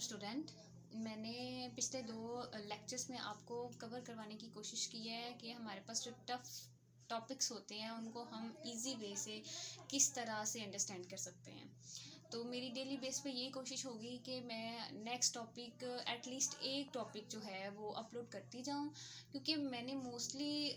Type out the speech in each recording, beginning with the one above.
Student. मैंने पिछले 2 lectures में आपको कवर करवाने की कोशिश की है कि हमारे पास जो टफ़ टॉपिक्स होते हैं उनको हम इजी वे से किस तरह से अंडरस्टैंड कर सकते हैं। तो मेरी डेली बेस पे यही कोशिश होगी कि मैं नेक्स्ट टॉपिक एटलीस्ट एक टॉपिक जो है वो अपलोड करती जाऊं, क्योंकि मैंने मोस्टली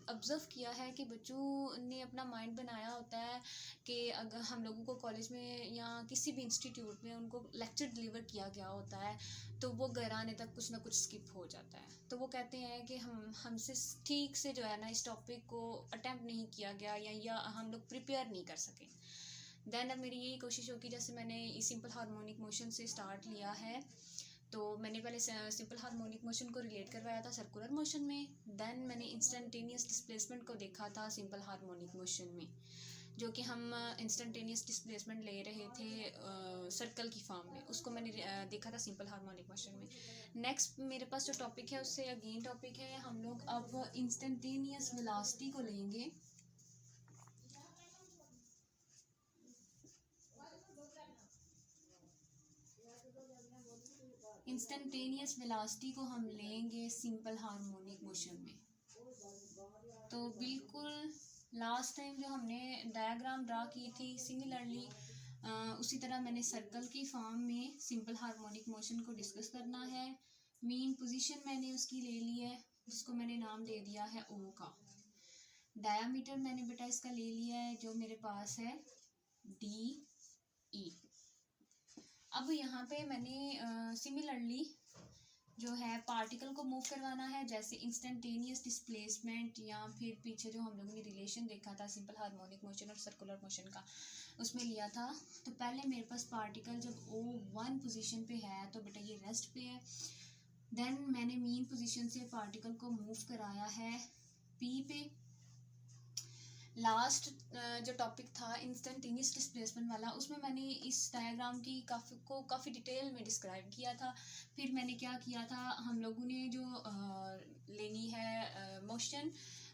ऑब्ज़र्व किया है कि बच्चों ने अपना माइंड बनाया होता है कि अगर हम लोगों को कॉलेज में या किसी भी इंस्टीट्यूट में उनको लेक्चर डिलीवर किया गया होता है तो वो घर आने तक कुछ ना कुछ स्किप हो जाता है। तो वो कहते हैं कि हमसे ठीक से जो है ना इस टॉपिक को अटेम्प्ट नहीं किया गया या हम लोग प्रिपेयर नहीं कर सके। देन अब मेरी यही कोशिश होगी, जैसे मैंने सिंपल हार्मोनिक मोशन से स्टार्ट लिया है, तो मैंने पहले सिंपल हार्मोनिक मोशन को रिलेट करवाया था सर्कुलर मोशन में। देन मैंने इंस्टेंटेनियस डिस्प्लेसमेंट को देखा था सिंपल हार्मोनिक मोशन में, जो कि हम इंस्टेंटेनियस डिस्प्लेसमेंट ले रहे थे सर्कल की फॉर्म में, उसको मैंने देखा था सिंपल हार्मोनिक मोशन में। नेक्स्ट मेरे पास जो टॉपिक है उससे अगेन टॉपिक है, हम लोग अब इंस्टेंटेनियस वेलोसिटी को लेंगे। इंस्टेंटेनियस वेलोसिटी को हम लेंगे सिंपल हार्मोनिक मोशन में। तो बिल्कुल लास्ट टाइम जो हमने डायग्राम ड्रा की थी सिमिलरली उसी तरह मैंने सर्कल की फॉर्म में सिंपल हार्मोनिक मोशन को डिस्कस करना है। मीन पोजीशन मैंने उसकी ले ली है, जिसको मैंने नाम दे दिया है ओ का। डायामीटर मैंने बेटा इसका ले लिया है जो मेरे पास है डी ई। अब यहाँ पे मैंने सिमिलरली जो है पार्टिकल को मूव करवाना है, जैसे इंस्टेंटेनियस डिस्प्लेसमेंट या फिर पीछे जो हम लोगों ने रिलेशन देखा था सिंपल हार्मोनिक मोशन और सर्कुलर मोशन का, उसमें लिया था। तो पहले मेरे पास पार्टिकल जब O1 पोजीशन पे है तो बेटा ये रेस्ट पे है। देन मैंने मीन पोजीशन से पार्टिकल को मूव कराया है P पे। लास्ट जो टॉपिक था इंस्टेंटेनियस डिस्प्लेसमेंट वाला, उसमें मैंने इस डायग्राम की काफ़ी डिटेल में डिस्क्राइब किया था। फिर मैंने क्या किया था, हम लोगों ने जो लेनी है मोशन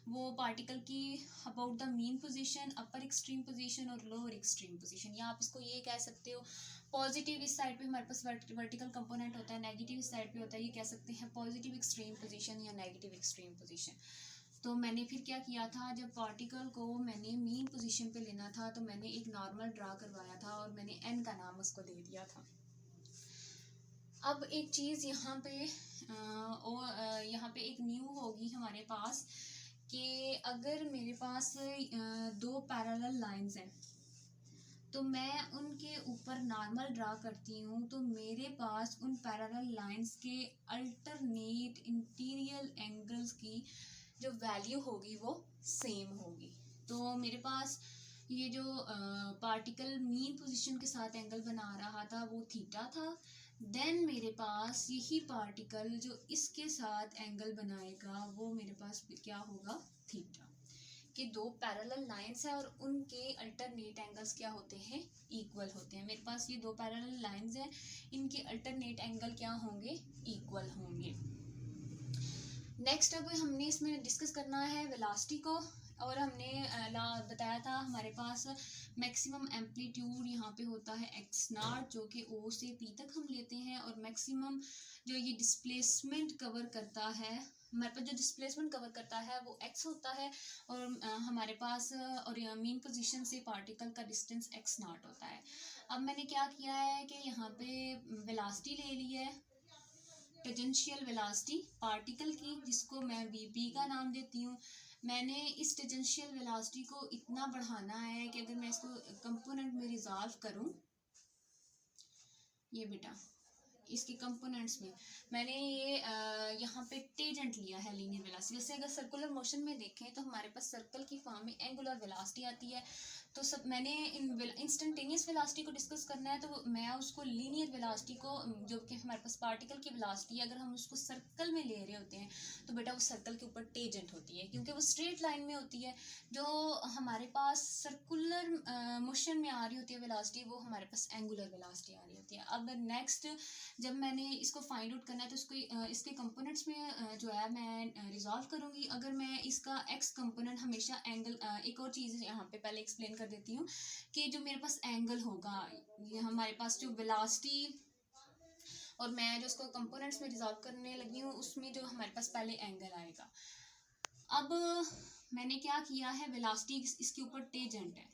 वो पार्टिकल की about the mean position, upper extreme position और लोअर एक्सट्रीम पोजीशन, या आप इसको ये कह सकते हो पॉजिटिव इस साइड पे हमारे पास वर्टिकल कंपोनेंट होता है, नेगेटिव इस साइड पे होता है, ये कह सकते हैं पॉजिटिव एक्सट्रीम पोजीशन या नेगेटिव एक्सट्रीम पोजीशन। तो मैंने फिर क्या किया था, जब पार्टिकल को मैंने मीन पोजीशन पे लेना था तो मैंने एक नॉर्मल ड्रा करवाया था और मैंने एन का नाम उसको दे दिया था। अब एक चीज़ यहाँ पे यहाँ पे एक न्यू होगी हमारे पास कि अगर मेरे पास 2 पैरेलल लाइंस हैं तो मैं उनके ऊपर नॉर्मल ड्रा करती हूँ, तो मेरे पास उन पैरेलल लाइंस के अल्टरनेट इंटीरियर एंगल्स की जो वैल्यू होगी वो सेम होगी। तो मेरे पास ये जो पार्टिकल मीन पोजीशन के साथ एंगल बना रहा था वो थीटा था। देन मेरे पास यही पार्टिकल जो इसके साथ एंगल बनाएगा वो मेरे पास क्या होगा, थीटा। कि 2 पैरेलल लाइंस है और उनके अल्टरनेट एंगल्स क्या होते हैं, इक्वल होते हैं। मेरे पास ये 2 पैरेलल लाइंस हैं, इनके अल्टरनेट एंगल क्या होंगे, इक्वल होंगे। नेक्स्ट अब हमने इसमें डिस्कस करना है वेलोसिटी को, और हमने बताया था हमारे पास मैक्सिमम एम्पलीट्यूड यहाँ पे होता है एक्स नॉट, जो कि ओ से पी तक हम लेते हैं, और मैक्सिमम जो ये डिस्प्लेसमेंट कवर करता है, हमारे पास जो डिस्प्लेसमेंट कवर करता है वो एक्स होता है, और हमारे पास और मीन पोजीशन से पार्टिकल का डिस्टेंस एक्स नॉट होता है। अब मैंने क्या किया है कि यहाँ पे वेलोसिटी ले ली है, टेंजेंशियल वेलोसिटी पार्टिकल की, जिसको मैं वीपी का नाम देती हूँ। मैंने इस टेंजेंशियल वेलोसिटी को इतना बढ़ाना है कि अगर मैं इसको कंपोनेंट में रिजॉल्व करूँ, ये बेटा इसके कंपोनेंट्स में मैंने ये यहाँ पे टेंजेंट लिया है लीनियर वेलोसिटी। जैसे अगर सर्कुलर मोशन में देखें तो हमारे पास सर्कल की फॉर्म में एंगुलर वेलोसिटी आती है, तो सब मैंने इंस्टेंटेनियस वेलोसिटी को डिस्कस करना है तो मैं उसको लीनियर वेलोसिटी को, जो कि हमारे पास पार्टिकल की वेलोसिटी है, अगर हम उसको सर्कल में ले रहे होते हैं तो बेटा वो सर्कल के ऊपर टेंजेंट होती है, क्योंकि वो स्ट्रेट लाइन में होती है। जो हमारे पास सर्कुलर मोशन में आ रही होती है वेलोसिटी, वो हमारे पास एंगुलर वेलोसिटी आ रही होती है। अब नेक्स्ट जब मैंने इसको फाइंड आउट करना है तो इसको इसके कंपोनेंट्स में जो है मैं रिजॉल्व करूँगी। अगर मैं इसका एक्स कंपोनेंट हमेशा एंगल, एक और चीज़ यहाँ पे पहले एक्सप्लेन कर देती हूँ कि जो मेरे पास एंगल होगा, ये हमारे पास जो वेलोसिटी और मैं जो उसको कंपोनेंट्स में रिजॉल्व करने लगी हूँ उसमें जो हमारे पास पहले एंगल आएगा। अब मैंने क्या किया है, वेलोसिटी इसके ऊपर टेंजेंट है,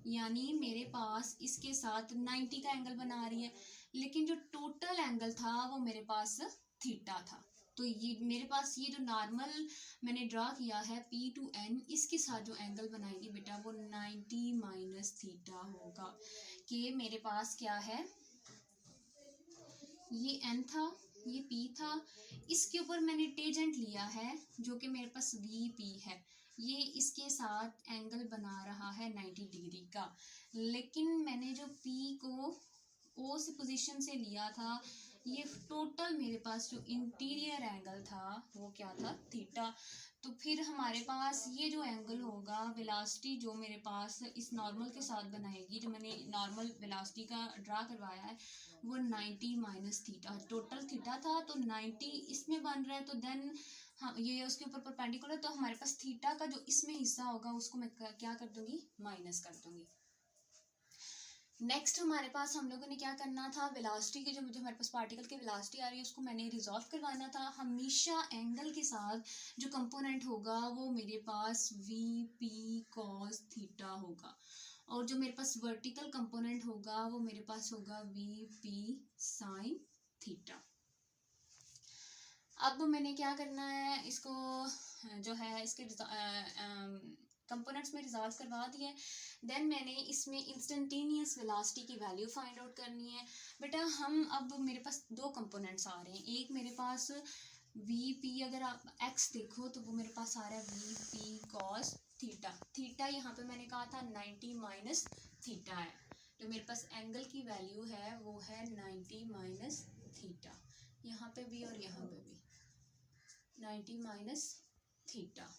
यानी मेरे पास इसके साथ 90 का एंगल बना रही है, लेकिन जो टोटल एंगल था वो मेरे पास थीटा था। तो ये मेरे पास ये जो नॉर्मल मैंने ड्रा किया है पी टू एन, इसके साथ जो एंगल बनाएगी बेटा वो 90 माइनस थीटा होगा। कि मेरे पास क्या है, ये एन था, ये पी था, इसके ऊपर मैंने टेंजेंट लिया है जो कि मेरे पास वी पी है, ये इसके साथ एंगल बना रहा है 90 डिग्री का। लेकिन मैंने जो पी को ओ से पोजीशन से लिया था, ये टोटल मेरे पास जो इंटीरियर एंगल था वो क्या था, थीटा। तो फिर हमारे पास ये जो एंगल होगा, वेलोसिटी जो मेरे पास इस नॉर्मल के साथ बनाएगी, जो मैंने नॉर्मल वेलोसिटी का ड्रा करवाया है वो 90 माइनस थीटा, टोटल थीटा था तो 90 इसमें बन रहा है, तो देन हाँ ये उसके ऊपर परपेंडिकुलर, तो हमारे पास थीटा का जो इसमें हिस्सा होगा उसको मैं क्या कर दूंगी, माइनस कर दूंगी। नेक्स्ट हमारे पास हम लोगों ने क्या करना था, वेलोसिटी की जो मुझे हमारे पास पार्टिकल की वेलोसिटी आ रही है उसको मैंने रिजॉल्व करवाना था। हमेशा एंगल के साथ जो कंपोनेंट होगा वो मेरे पास वी पी कॉस थीटा होगा, और जो मेरे पास वर्टिकल कंपोनेंट होगा वो मेरे पास होगा वी पी साइन थीटा। अब मैंने क्या करना है, इसको जो है इसके कंपोनेंट्स में रिजॉल्व करवा दिए। देन मैंने इसमें इंस्टेंटेनियस वेलोसिटी की वैल्यू फाइंड आउट करनी है। बेटा हम अब मेरे पास दो कंपोनेंट्स आ रहे हैं, एक मेरे पास वी पी, अगर आप एक्स देखो तो वो मेरे पास आ रहा है V P cos theta. Theta यहाँ पे मैंने कहा था 90 माइनस थीटा है, तो मेरे पास एंगल की वैल्यू है वो है 90 माइनस थीटा, यहाँ पे भी और यहाँ पे भी 90 माइनस थीटा।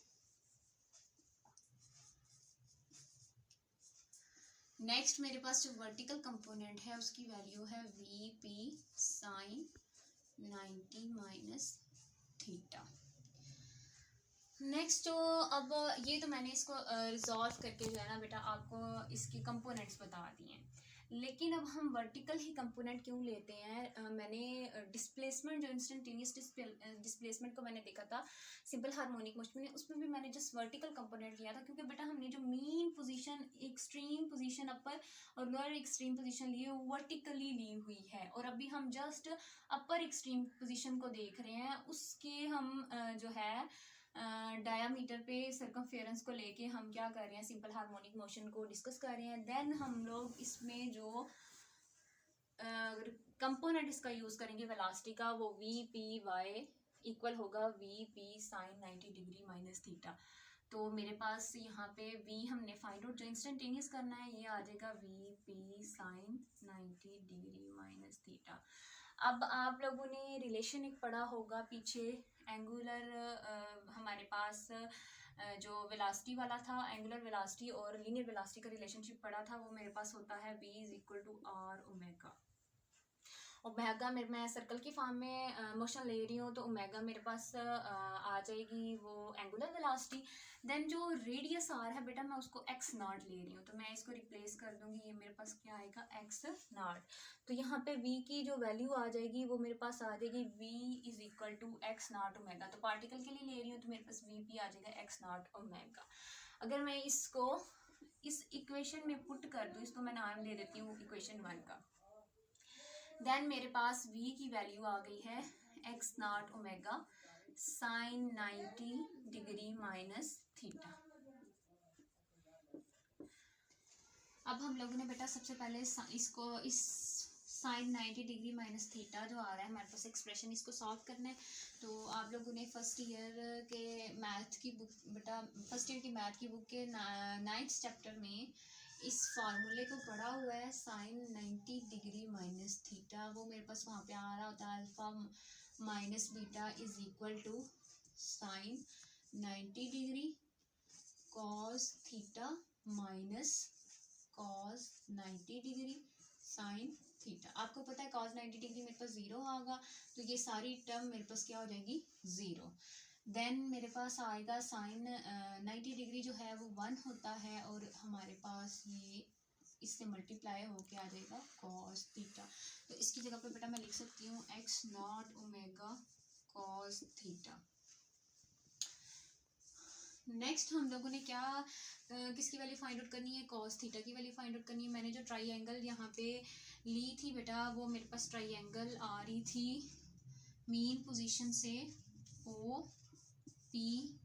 नेक्स्ट मेरे पास जो वर्टिकल कंपोनेंट है उसकी वैल्यू है V P sine 90 minus theta. Next जो अब ये तो मैंने इसको रिजॉल्व करके जो है ना बेटा आपको इसके कंपोनेंट्स बता दिए हैं, लेकिन अब हम वर्टिकल ही कंपोनेंट क्यों लेते हैं। मैंने डिस्प्लेसमेंट जो इंस्टेंटेनियस डिस्प्लेसमेंट को मैंने देखा था सिंपल हार्मोनिक मोशन में, उसमें भी मैंने जस्ट वर्टिकल कंपोनेंट लिया था, क्योंकि बेटा हमने जो मीन पोजीशन, एक्सट्रीम पोजीशन अपर और लोअर एक्सट्रीम पोजीशन ली है वो वर्टिकली ली हुई है, और अभी हम जस्ट अपर एक्सट्रीम पोजीशन को देख रहे हैं, उसके हम जो है डायामीटर पे सर्कमफेरेंस को लेके हम क्या कर रहे हैं, सिंपल हार्मोनिक मोशन को डिस्कस कर रहे हैं। देन हम लोग इसमें जो कंपोनेंट इसका यूज करेंगे वेलोसिटी का, वो वी पी वाई इक्वल होगा V P sine 90 degree minus theta. तो मेरे पास यहाँ पे v हमने फाइंड आउट जो इंस्टेंटेनियस करना है, ये आ जाएगा V P sine 90 degree minus theta. अब आप लोगों ने रिलेशन एक पढ़ा होगा पीछे, एंगुलर हमारे पास जो वेलोसिटी वाला था, एंगुलर वेलोसिटी और लीनियर वेलोसिटी का रिलेशनशिप पढ़ा था, वो मेरे पास होता है v is equal to R omega. Omega मैं सर्कल की फॉर्म में मोशन ले रही हूँ, तो ओमेगा मेरे पास आ जाएगी वो एंगुलर वेलोसिटी। देन जो रेडियस आर है बेटा मैं उसको एक्स नॉट ले रही हूँ, तो मैं इसको रिप्लेस कर दूंगी, ये मेरे पास क्या आएगा एक्स नॉट। तो यहाँ पे v की जो वैल्यू आ जाएगी वो मेरे पास आ जाएगी v is equal to X naught omega. तो पार्टिकल के लिए ले रही हूँ तो मेरे पास वी पी आ जाएगा एक्स नॉट ओमेगा। अगर मैं इसको इस इक्वेशन में पुट कर दूँ, इसको मैं नाम दे देती हूँ इक्वेशन 1 का, देन मेरे पास v की वैल्यू आ गई है X naught omega sine 90 degree minus theta. अब हम लोगों ने बेटा सबसे पहले इसको इस साइन 90 डिग्री माइनस थीटा जो आ रहा है हमारे पास एक्सप्रेशन, इसको सॉल्व करना है। तो आप लोगों ने फर्स्ट ईयर के मैथ की बुक बेटा, फर्स्ट ईयर की मैथ की बुक के 9th चैप्टर में इस फार्मूले को पढ़ा हुआ है, साइन 90 डिग्री माइनस थीटा। वो मेरे पास वहाँ पे आ रहा होता है alpha minus beta is equal to sine 90 degree cos theta minus cos 90 degree sine theta. आपको पता है कॉस 90 डिग्री मेरे पास 0 होगा, तो ये सारी टर्म मेरे पास क्या हो जाएगी 0। देन मेरे पास आएगा साइन 90 डिग्री जो है वो 1 होता है, और हमारे पास ये इससे मल्टीप्लाई होके आ जाएगा कॉस थीटा। तो इसकी जगह पे बेटा मैं लिख सकती हूँ X naught omega cos theta. Next हम लोगों ने क्या किसकी वैल्यू फाइंड आउट करनी है, कॉस थीटा की वैल्यू फाइंड आउट करनी है। मैंने जो ट्राइंगल यहाँ पे ली थी बेटा, वो मेरे पास ट्राइंगल आ रही थी मीन पोजीशन से ओ पी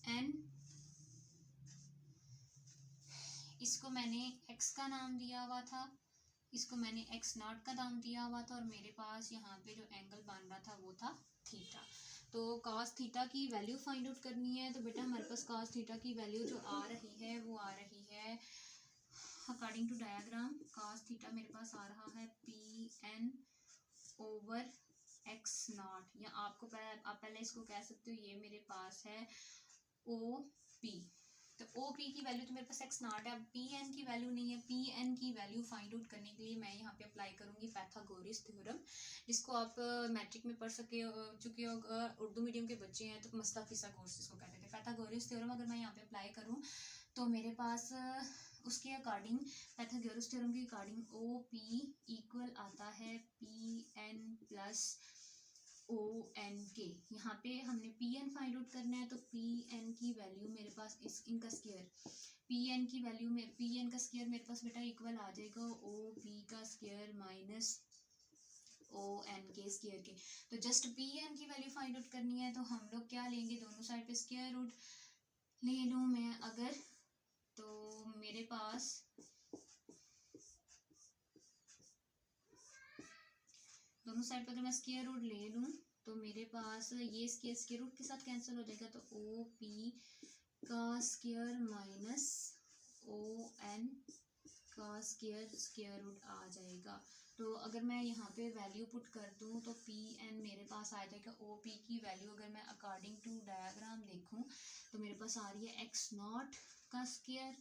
एन, इसको मैंने x का नाम दिया हुआ था, इसको मैंने x नॉट का नाम दिया हुआ था, और मेरे पास यहाँ पे जो एंगल बन रहा था वो था थीटा। तो cos थीटा की वैल्यू फाइंड आउट करनी है। तो बेटा हमारे पास cos थीटा की वैल्यू जो आ रही है वो आ रही है according to diagram. cos theta मेरे पास आ रहा है P N over X naught, या आप पहले इसको कह सकते हो ये मेरे पास है ओ पी। तो ओ पी की वैल्यू तो मेरे पास एक्स नॉट है, अब पी एन की वैल्यू नहीं है। पी एन की वैल्यू फाइंड आउट करने के लिए मैं यहाँ पे अप्लाई करूँगी पाइथागोरस थ्योरम, जिसको आप मैट्रिक में पढ़ चुके हो। उर्दू मीडियम के बच्चे हैं तो मुस्तफिज़ा कोर्स जिसको कहते थे। पाइथागोरस थ्योरम अगर मैं यहाँ पे अप्लाई करूँ तो मेरे पास उसके अकॉर्डिंग, पाइथागोरस थ्योरम के अकॉर्डिंग ओ पी इक्वल आता है P N plus O N के। यहाँ पे हमने पी एन फाइंड आउट करना है, तो पी एन की वैल्यू मेरे पास इनका स्क्वायर, पी एन की वैल्यू में पी एन का स्क्वायर मेरे पास बेटा इक्वल आ जाएगा ओ पी का स्क्वायर माइनस ओ एन के स्क्वायर के। तो जस्ट पी एन की वैल्यू फाइंड आउट करनी है, तो हम लोग क्या लेंगे, दोनों साइड पे स्क्वायर रूट ले लूँ मैं अगर, तो मेरे पास दोनों साइड पर अगर मैं स्क्वायर रूट ले लूँ तो मेरे पास ये स्क्वायर रूट के साथ कैंसिल हो जाएगा, तो ओ पी का स्क्वायर माइनस ओ एन का स्क्वायर रूट आ जाएगा। तो अगर मैं यहाँ पे वैल्यू पुट कर दूँ तो पी एन मेरे पास आ जाएगा, ओ पी की वैल्यू अगर मैं अकॉर्डिंग टू डायग्राम देखूँ तो मेरे पास आ रही है एक्स नॉट का स्क्वायर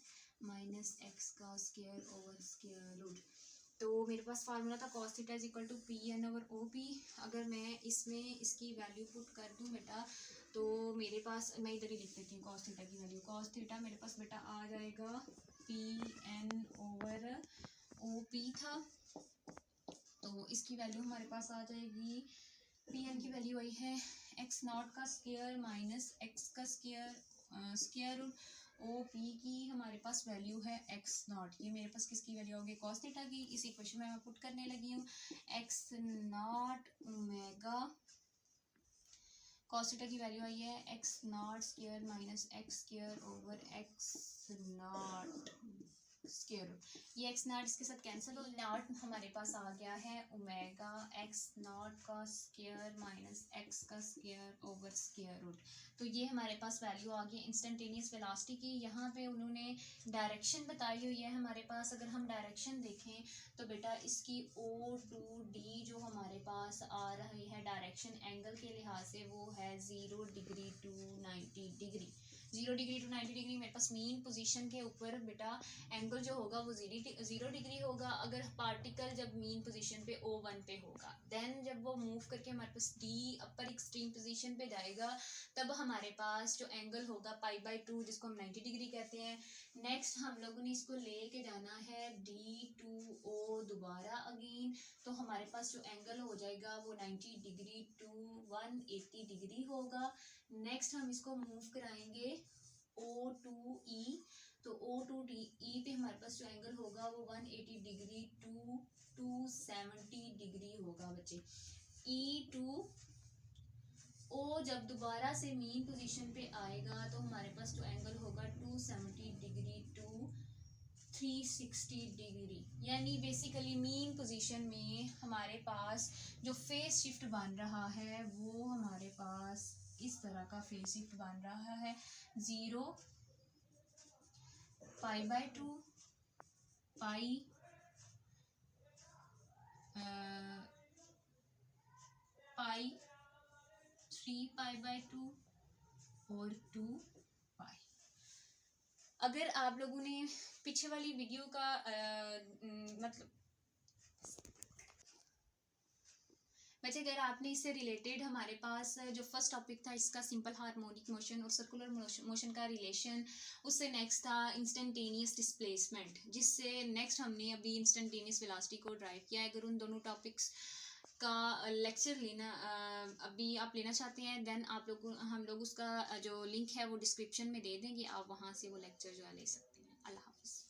माइनस एक्स का स्क्वायर ओवर स्क्वायर रूट। तो मेरे पास फार्मूला था cos theta is equal to P N over O P. अगर मैं इसमें इसकी वैल्यू पुट कर दूँ बेटा तो मेरे पास, मैं इधर ही लिख देती हूँ cos थीटा की वैल्यू। cos थीटा मेरे पास बेटा आ जाएगा P N over O P था, तो इसकी वैल्यू हमारे पास आ जाएगी, पी एन की वैल्यू आई है एक्स नॉट का स्क्वायर माइनस एक्स का स्क्वायर रूट। ओ पी की हमारे पास वैल्यू है एक्स नॉट, ये मेरे पास किसकी वैल्यू होगी, कॉस थीटा की। इस इक्वेशन में मैं पुट करने लगी हूँ X naught omega, cos theta की वैल्यू आई है X naught square minus X square over X naught square root. ये एक्स नॉट इसके साथ कैंसिल हो, नॉट हमारे पास आ गया है ओमेगा एक्स नॉट का स्क्वायर माइनस एक्स का स्क्वायर ओवर स्क्वायर रूट। तो ये हमारे पास वैल्यू आ गई इंस्टेंटेनियस वेलोसिटी की। यहाँ पे उन्होंने डायरेक्शन बताई हुई है हमारे पास। अगर हम डायरेक्शन देखें तो बेटा इसकी ओ टू डी जो हमारे पास आ रही है डायरेक्शन एंगल के लिहाज से, वो है 0 degree to 90 degree. 0 degree to 90 degree मेरे पास मीन पोजीशन के ऊपर बेटा एंगल जो होगा वो 0 डिग्री होगा। अगर पार्टिकल जब मीन पोजीशन पे O1 पे होगा, देन जब वो मूव करके हमारे पास D अपर एक्सट्रीम पोजीशन पे जाएगा, तब हमारे पास जो एंगल होगा π/2 जिसको हम 90 डिग्री कहते हैं। नेक्स्ट हम लोगों ने इसको लेके जाना है D2O दोबारा अगेन, तो हमारे पास जो एंगल हो जाएगा वो 90 डिग्री टू 180 डिग्री होगा। नेक्स्ट हम इसको मूव कराएंगे O2E, तो O2E पे हमारे पास जो एंगल होगा वो 180 डिग्री टू 270 डिग्री होगा बच्चे। E2O जब दोबारा से मीन पोजीशन पे आएगा तो हमारे पास जो एंगल होगा 270 डिग्री टू 360 डिग्री। यानी बेसिकली मीन पोजीशन में हमारे पास जो फेस शिफ्ट बन रहा है वो हमारे पास इस तरह का फेस शिफ्ट बन रहा है, 0 π/2 पाई पाई 3π/2 और 2 पाई। अगर आप लोगों ने पीछे वाली वीडियो का मतलब बच्चे अगर आपने इससे रिलेटेड हमारे पास जो फर्स्ट टॉपिक था इसका सिंपल हार्मोनिक मोशन और सर्कुलर मोशन का रिलेशन, उससे नेक्स्ट था इंस्टेंटेनियस डिस्प्लेसमेंट, जिससे नेक्स्ट हमने अभी इंस्टेंटेनियस वेलोसिटी को ड्राइव किया है। अगर उन दोनों टॉपिक्स का लेक्चर लेना अभी आप लेना चाहते हैं, देन आप लोग हम लोग उसका जो लिंक है वो डिस्क्रिप्शन में दे देंगे, आप वहाँ से वो लेक्चर जो है ले सकते हैं। अल्लाह हाफिज़।